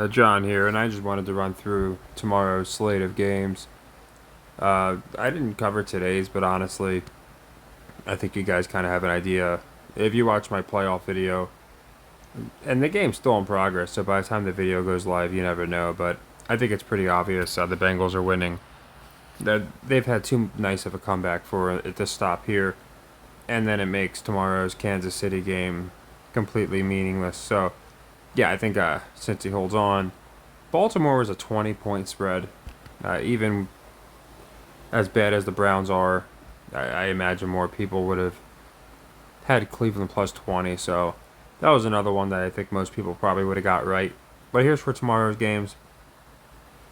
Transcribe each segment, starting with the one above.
John here, and I just wanted to run through tomorrow's slate of games. I didn't cover today's, but honestly, I think you guys kind of have an idea. If you watch my playoff video, and the game's still in progress, so by the time the video goes live, you never know, but I think it's pretty obvious the Bengals are winning. They've had too nice of a comeback for it to stop here, and then it makes tomorrow's Kansas City game completely meaningless. So, yeah, I think since he holds on, Baltimore was a 20-point spread. Even as bad as the Browns are, I imagine more people would have had Cleveland plus 20. So that was another one that I think most people probably would have got right. But here's for tomorrow's games.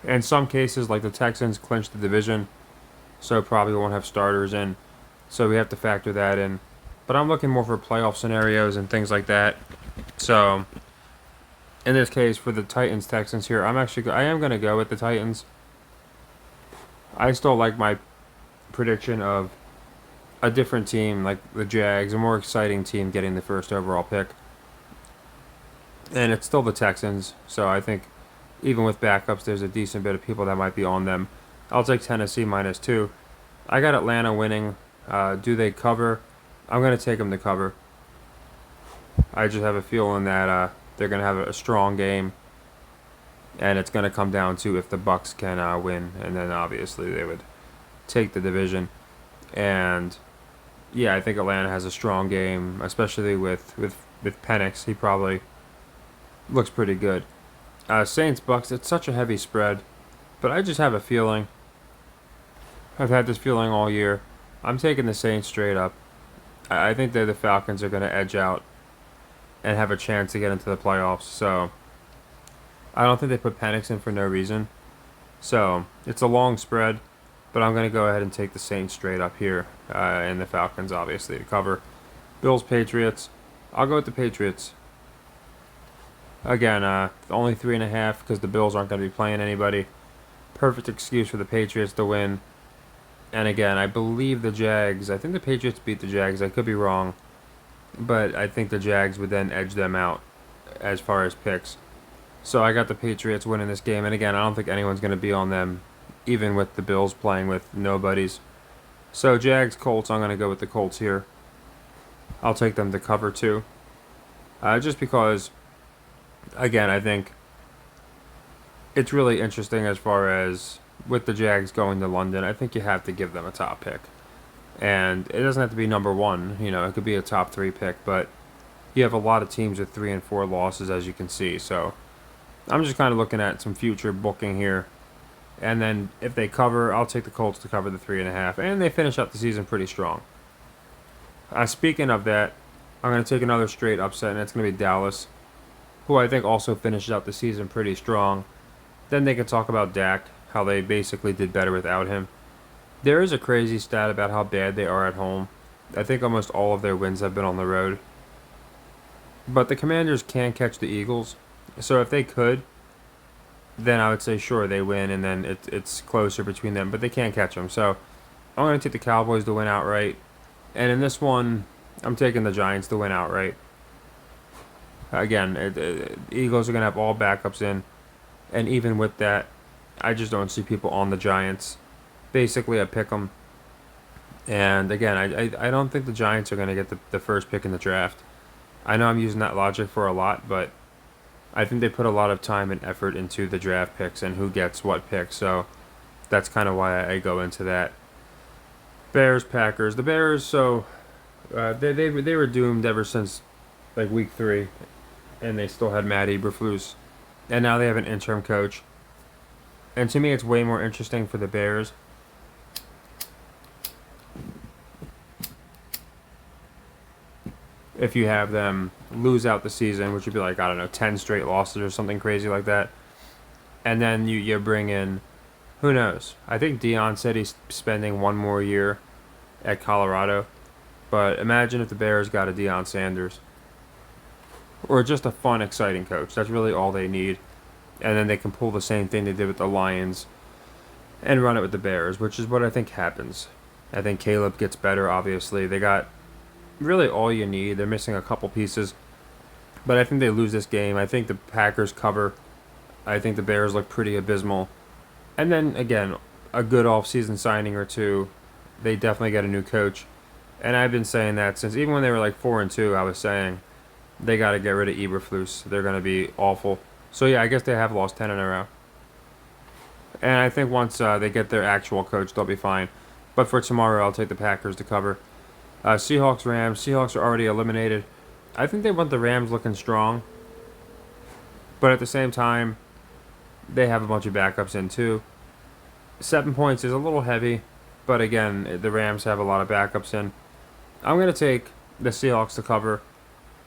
In some cases, like the Texans clinched the division, so probably won't have starters in. So we have to factor that in. But I'm looking more for playoff scenarios and things like that. So in this case, for the Titans Texans here, I am going to go with the Titans. I still like my prediction of a different team, like the Jags, a more exciting team getting the first overall pick. And it's still the Texans, so I think even with backups, there's a decent bit of people that might be on them. I'll take Tennessee -2. I got Atlanta winning. Do they cover? I'm going to take them to cover. I just have a feeling that they're going to have a strong game, and it's going to come down to if the Bucks can win, and then obviously they would take the division. And yeah, I think Atlanta has a strong game, especially with Penix. He probably looks pretty good. Saints Bucks. It's such a heavy spread, but I just have a feeling. I've had this feeling all year. I'm taking the Saints straight up. I think that the Falcons are going to edge out and have a chance to get into the playoffs. So I don't think they put Penix in for no reason. So it's a long spread, but I'm going to go ahead and take the Saints straight up here, and the Falcons obviously to cover. Bills Patriots. I'll go with the Patriots. Again, only 3.5 because the Bills aren't going to be playing anybody. Perfect excuse for the Patriots to win. And again, I believe the Jags. I think the Patriots beat the Jags. I could be wrong, but I think the Jags would then edge them out as far as picks. So I got the Patriots winning this game. And again, I don't think anyone's going to be on them, even with the Bills playing with nobodies. So Jags, Colts, I'm going to go with the Colts here. I'll take them to cover too. Just because, again, I think it's really interesting as far as with the Jags going to London. I think you have to give them a top pick. And it doesn't have to be number one. It could be a top 3 pick. But you have a lot of teams with 3 and 4 losses, as you can see. So I'm just kind of looking at some future booking here. And then if they cover, I'll take the Colts to cover the 3.5. And they finish up the season pretty strong. Speaking of that, I'm going to take another straight upset, and it's going to be Dallas, who I think also finishes out the season pretty strong. Then they can talk about Dak, how they basically did better without him. There is a crazy stat about how bad they are at home. I think almost all of their wins have been on the road. But the Commanders can catch the Eagles. So if they could, then I would say sure they win, and then it's closer between them. But they can't catch them. So I'm going to take the Cowboys to win outright. And in this one, I'm taking the Giants to win outright. Again, Eagles are going to have all backups in. And even with that, I just don't see people on the Giants. Basically, I pick them. And again, I don't think the Giants are going to get the first pick in the draft. I know I'm using that logic for a lot, but I think they put a lot of time and effort into the draft picks and who gets what pick. So that's kind of why I go into that. Bears, Packers. The Bears, so they were doomed ever since like week 3, and they still had Matt Eberflus, and now they have an interim coach. And to me, it's way more interesting for the Bears. If you have them lose out the season, which would be like, I don't know, 10 straight losses or something crazy like that. And then you bring in, who knows? I think Dion said he's spending one more year at Colorado. But imagine if the Bears got a Deion Sanders. Or just a fun, exciting coach. That's really all they need. And then they can pull the same thing they did with the Lions and run it with the Bears, which is what I think happens. I think Caleb gets better, obviously. They got really all you need. They're missing a couple pieces. But I think they lose this game. I think the Packers cover. I think the Bears look pretty abysmal. And then again, a good off-season signing or two. They definitely get a new coach. And I've been saying that since even when they were like 4-2, I was saying they got to get rid of Eberflus. They're going to be awful. So yeah, I guess they have lost 10 in a row. And I think once they get their actual coach, they'll be fine. But for tomorrow, I'll take the Packers to cover. Seahawks, Rams. Seahawks are already eliminated. I think they want the Rams looking strong. But at the same time, they have a bunch of backups in too. 7 points is a little heavy. But again, the Rams have a lot of backups in. I'm going to take the Seahawks to cover.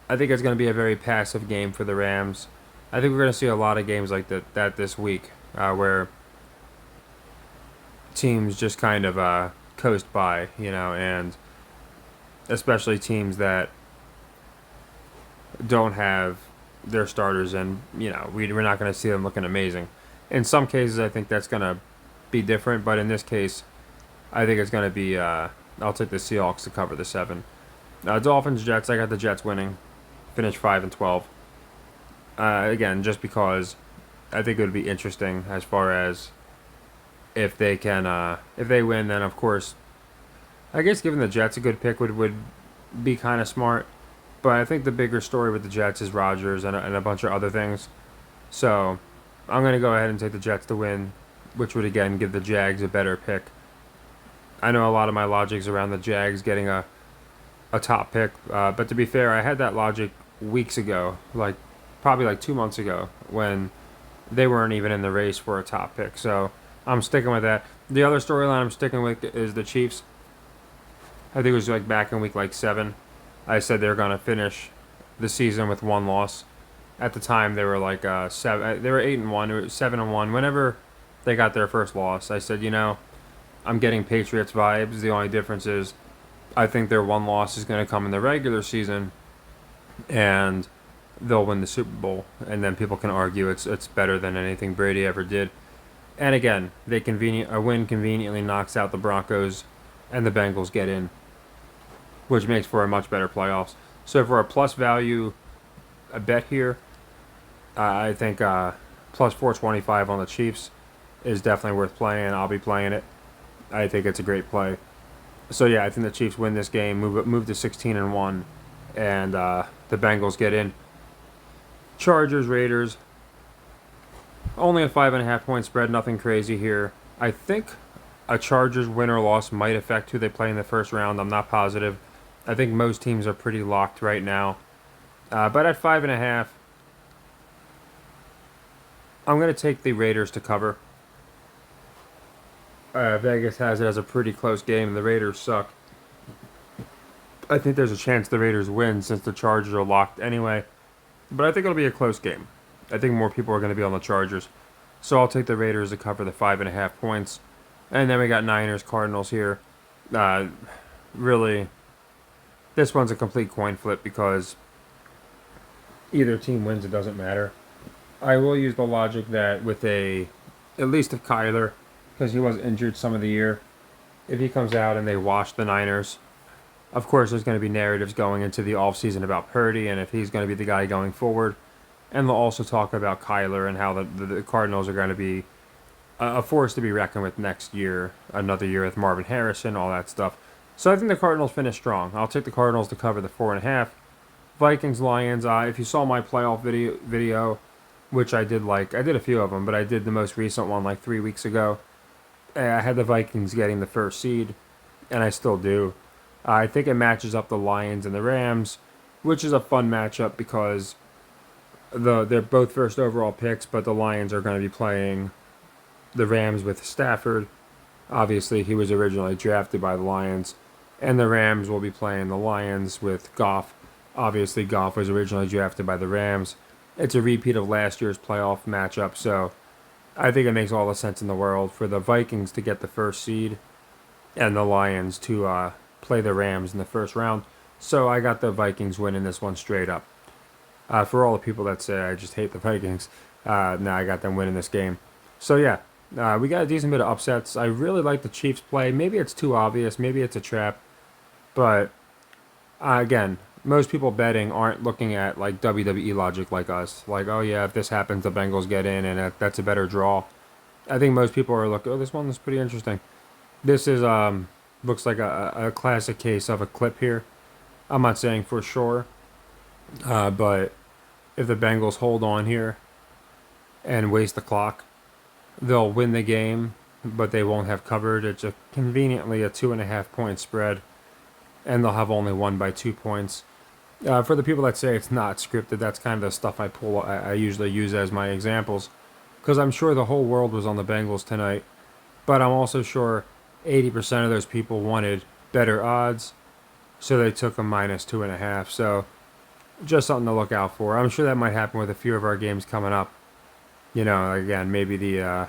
I think it's going to be a very passive game for the Rams. I think we're going to see a lot of games like that this week where teams just kind of coast by, and especially teams that don't have their starters, and we're not going to see them looking amazing. In some cases, I think that's going to be different, but in this case, I think it's going to be. I'll take the Seahawks to cover the 7. Dolphins, Jets. I got the Jets winning, finish 5-12. Again, just because I think it would be interesting as far as if they can, if they win, then of course, I guess giving the Jets a good pick would be kind of smart. But I think the bigger story with the Jets is Rodgers and a bunch of other things. So I'm going to go ahead and take the Jets to win, which would again give the Jags a better pick. I know a lot of my logic's around the Jags getting a top pick, but to be fair, I had that logic weeks ago, probably like 2 months ago, when they weren't even in the race for a top pick. So I'm sticking with that. The other storyline I'm sticking with is the Chiefs. I think it was back in week 7. I said they were going to finish the season with 1 loss. At the time, they were 7. They were 8-1. It was 7-1. Whenever they got their first loss, I said, I'm getting Patriots vibes. The only difference is I think their 1 loss is going to come in the regular season, and they'll win the Super Bowl. And then people can argue it's better than anything Brady ever did. And again, a win conveniently knocks out the Broncos, and the Bengals get in, which makes for a much better playoffs. So for a plus value a bet here, I think plus 425 on the Chiefs is definitely worth playing. I'll be playing it. I think it's a great play. So yeah, I think the Chiefs win this game, move to 16-1, and the Bengals get in. Chargers, Raiders. Only a 5.5 point spread, nothing crazy here. I think a Chargers win or loss might affect who they play in the first round. I'm not positive. I think most teams are pretty locked right now. But at 5.5, I'm going to take the Raiders to cover. Vegas has it as a pretty close game. The Raiders suck. I think there's a chance the Raiders win since the Chargers are locked anyway. But I think it'll be a close game. I think more people are going to be on the Chargers. So I'll take the Raiders to cover the 5.5 points. And then we got Niners, Cardinals here. Really, this one's a complete coin flip because either team wins, it doesn't matter. I will use the logic that at least if Kyler, because he was injured some of the year, if he comes out and they wash the Niners, of course there's going to be narratives going into the offseason about Purdy and if he's going to be the guy going forward. And they'll also talk about Kyler and how the Cardinals are going to be a force to be reckoned with next year, another year with Marvin Harrison, all that stuff. So I think the Cardinals finish strong. I'll take the Cardinals to cover the 4.5. Vikings, Lions. If you saw my playoff video, which I did a few of them, but I did the most recent one 3 weeks ago. I had the Vikings getting the first seed, and I still do. I think it matches up the Lions and the Rams, which is a fun matchup because they're both first overall picks, but the Lions are going to be playing the Rams with Stafford. Obviously, he was originally drafted by the Lions. And the Rams will be playing the Lions with Goff. Obviously, Goff was originally drafted by the Rams. It's a repeat of last year's playoff matchup, so I think it makes all the sense in the world for the Vikings to get the first seed and the Lions to play the Rams in the first round. So I got the Vikings winning this one straight up. For all the people that say I just hate the Vikings, I got them winning this game. So yeah, we got a decent bit of upsets. I really like the Chiefs play. Maybe it's too obvious. Maybe it's a trap. But again, most people betting aren't looking at like WWE logic like us. Like, oh yeah, if this happens, the Bengals get in, and that's a better draw. I think most people are looking. Oh, this one is pretty interesting. This is looks like a classic case of a clip here. I'm not saying for sure, but if the Bengals hold on here and waste the clock, they'll win the game, but they won't have covered. It's conveniently a 2.5 point spread, and they'll have only won by 2 points. For the people that say it's not scripted, that's kind of the stuff I pull. I usually use as my examples, because I'm sure the whole world was on the Bengals tonight, but I'm also sure 80% of those people wanted better odds, so they took a -2.5. So just something to look out for. I'm sure that might happen with a few of our games coming up. You know, again, maybe a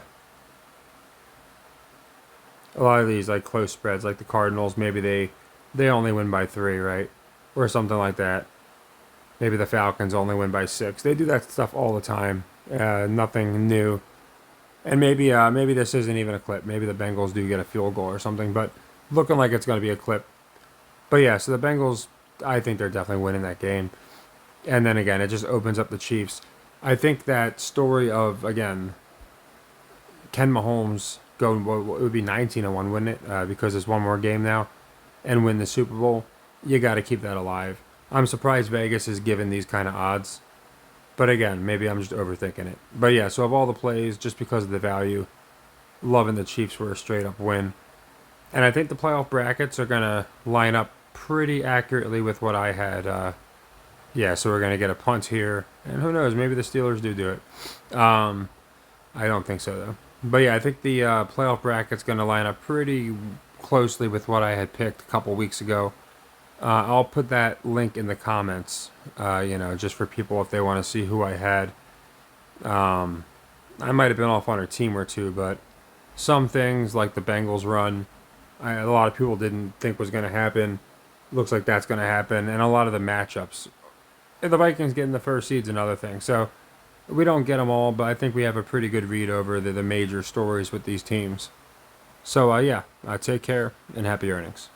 lot of these like close spreads, like the Cardinals, maybe they only win by 3, right, or something like that. Maybe the Falcons only win by 6. They do that stuff all the time. Nothing new. And maybe this isn't even a clip. Maybe the Bengals do get a field goal or something, but looking like it's going to be a clip. But yeah, so the Bengals, I think they're definitely winning that game. And then again, it just opens up the Chiefs. I think that story of, again, Ken Mahomes go, it would be 19-1, wouldn't it? Because there's one more game now, and win the Super Bowl. You got to keep that alive. I'm surprised Vegas is giving these kind of odds. But again, maybe I'm just overthinking it. But yeah, so of all the plays, just because of the value, loving the Chiefs for a straight up win. And I think the playoff brackets are going to line up pretty accurately with what I had. Yeah, so we're going to get a punt here. And who knows, maybe the Steelers do it. I don't think so, though. But yeah, I think the playoff bracket's going to line up pretty closely with what I had picked a couple weeks ago. I'll put that link in the comments, just for people if they want to see who I had. I might have been off on a team or two, but some things like the Bengals run, a lot of people didn't think was going to happen. Looks like that's going to happen. And a lot of the matchups. The Vikings getting the first seed's another thing. So we don't get them all, but I think we have a pretty good read over the major stories with these teams. So, take care and happy earnings.